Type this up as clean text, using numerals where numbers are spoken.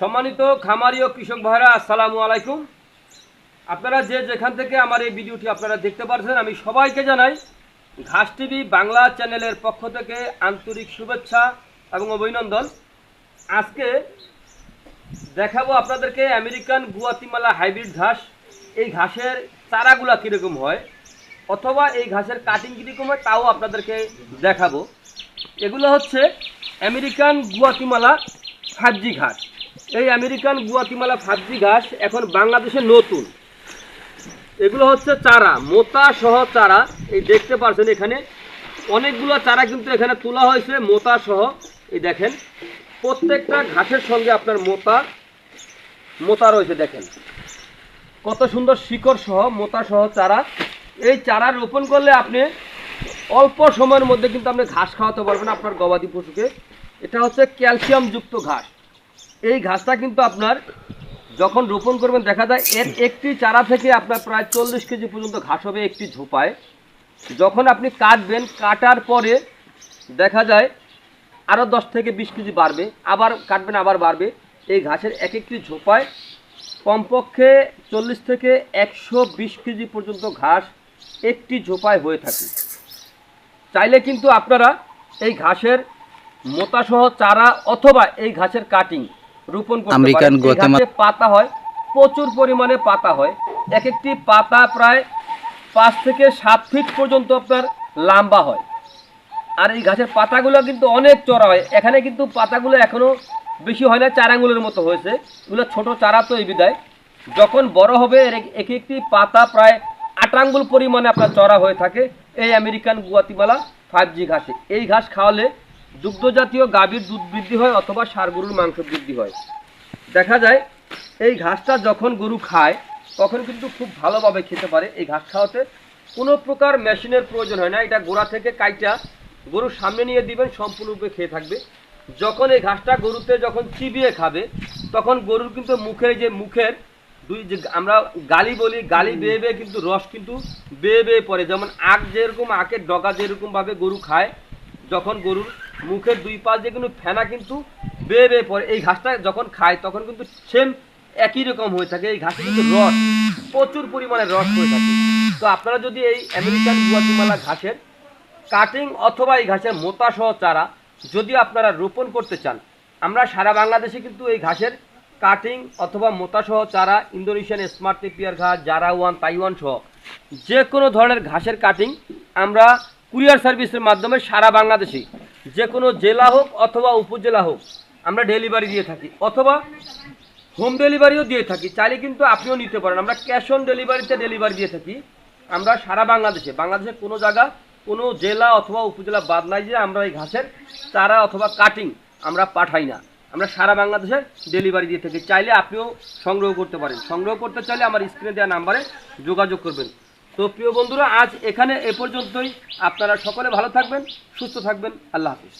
সম্মানিত খামারি ও কৃষক ভাইরা, আসসালামু আলাইকুম। আপনারা যে যেখান থেকে আমার এই ভিডিওটি আপনারা দেখতে পাচ্ছেন, আমি সবাইকে জানাই ঘাস টিভি বাংলা চ্যানেলের পক্ষ থেকে আন্তরিক শুভেচ্ছা এবং অভিনন্দন। আজকে দেখাবো আপনাদেরকে আমেরিকান গুয়াতিমালা হাইব্রিড ঘাস। এই ঘাসের চারাগুলা কীরকম হয় অথবা এই ঘাসের কাটিং কীরকম হয় তাও আপনাদেরকে দেখাবো। এগুলো হচ্ছে আমেরিকান গুয়াতিমালা 5G ঘাস। এই আমেরিকান গুয়াতিমালা 5G ঘাস এখন বাংলাদেশে নতুন। এগুলো হচ্ছে চারা, মোতা সহ চারা। এই দেখতে পাচ্ছেন এখানে অনেকগুলো চারা কিন্তু এখানে তোলা হয়েছে মোতা সহ। এই দেখেন প্রত্যেকটা ঘাসের সঙ্গে আপনার মোতা রয়েছে। দেখেন কত সুন্দর শিকড় সহ মোতা সহ চারা। এই চারা রোপণ করলে আপনি অল্প সময়ের মধ্যে কিন্তু আপনি ঘাস খাওয়াতে পারবেন আপনার গবাদি পশুকে। এটা হচ্ছে ক্যালসিয়ামযুক্ত ঘাস। এই ঘাসটা কিন্তু আপনার যখন রোপণ করবেন দেখা যায় এর একটি চারা থেকে আপনার প্রায় 40 কেজি পর্যন্ত ঘাস হবে একটি ঝোপায়। যখন আপনি কাটবেন, কাটার পরে দেখা যায় আরও 10 থেকে 20 কেজি বাড়বে, আবার কাটবেন আবার বাড়বে। এই ঘাসের এক একটি ঝোপায় কমপক্ষে 40 থেকে 120 কেজি পর্যন্ত ঘাস একটি ঝোপায় হয়ে থাকে। চাইলে কিন্তু আপনারা এই ঘাসের মোতাসহ চারা অথবা এই ঘাসের কাটিং রোপণ করতে পারেন। এই ঘাসে পাতা হয়, প্রচুর পরিমাণে পাতা হয়। এক একটি পাতা প্রায় 5 থেকে 7 ফিট পর্যন্ত আপনার লম্বা হয়। আর এই ঘাসের পাতাগুলো কিন্তু অনেক চড়া হয়। এখানে কিন্তু পাতাগুলো এখনও বেশি হয় না, 4 আঙ্গুলের মতো হয়েছে। এগুলো ছোট চারা তো এই বিদায়। যখন বড় হবে এক একটি পাতা প্রায় 8 আঙ্গুল পরিমাণে আপনার চড়া হয়ে থাকে এই আমেরিকান গুয়াতিমালা 5G ঘাসে। এই ঘাস খাওয়ালে দুগ্ধজাতীয় গাভীর দুধ বৃদ্ধি হয় অথবা ষাঁড় গরুর মাংস বৃদ্ধি হয়। দেখা যায় এই ঘাসটা যখন গরু খায় তখন কিন্তু খুব ভালোভাবে খেতে পারে। এই ঘাস খাওয়াতে কোনো প্রকার মেশিনের প্রয়োজন হয় না। এটা গোড়া থেকে কাইটা গরুর সামনে নিয়ে দিবেন, সম্পূর্ণরূপে খেয়ে থাকবে। যখন এই ঘাসটা গরুতে যখন চিবিয়ে খাবে তখন গরুর কিন্তু মুখের যে আমরা গালি বলি, গালি বেয়ে বেয়ে কিন্তু রস কিন্তু বেয়ে বেয়ে পড়ে। যেমন আখ যেরকম, আখের ডগা যেরকমভাবে গরু খায়, যখন গরুর মুখের 2 পাশ দিয়ে কিন্তু ফেনা কিন্তু বেয়ে বেয়ে পড়ে। এই ঘাসটা যখন খায় তখন কিন্তু সেম একই রকম হয়ে থাকে। এই ঘাসে কিন্তু রস, প্রচুর পরিমাণে রস হয়ে থাকে। তো আপনারা যদি এই আমেরিকান গুয়াতিমালা ঘাসের কাটিং অথবা এই ঘাসের মোতা সহ চারা যদি আপনারা রোপণ করতে চান, আমরা সারা বাংলাদেশে কিন্তু এই ঘাসের কাটিং অথবা মোতা সহ চারা, ইন্দোনেশিয়ান স্মার্ট নেপিয়ার ঘাস, জারাওয়ান, তাইওয়ান সহ যে কোনো ধরনের ঘাসের কাটিং আমরা কুরিয়ার সার্ভিসের মাধ্যমে সারা বাংলাদেশে যে কোনো জেলা হোক অথবা উপজেলা হোক আমরা ডেলিভারি দিয়ে থাকি, অথবা হোম ডেলিভারিও দিয়ে থাকি। চাইলে কিন্তু আপনিও নিতে পারেন। আমরা ক্যাশ অন ডেলিভারিতে ডেলিভারি দিয়ে থাকি। আমরা সারা বাংলাদেশের কোনো জায়গা, কোনো জেলা অথবা উপজেলা বাদ নাই যে আমরা এই ঘাসের চারা অথবা কাটিং আমরা পাঠাই না। আমরা সারা বাংলাদেশে ডেলিভারি দিয়ে থাকি। চাইলে আপনিও সংগ্রহ করতে পারেন। সংগ্রহ করতে চাইলে আমার স্ক্রিনে দেওয়া নাম্বারে যোগাযোগ করবেন। তো প্রিয় বন্ধুরা, আজ এখানে এ পর্যন্তই। আপনারা সকলে ভালো থাকবেন, সুস্থ থাকবেন। আল্লাহ হাফিজ।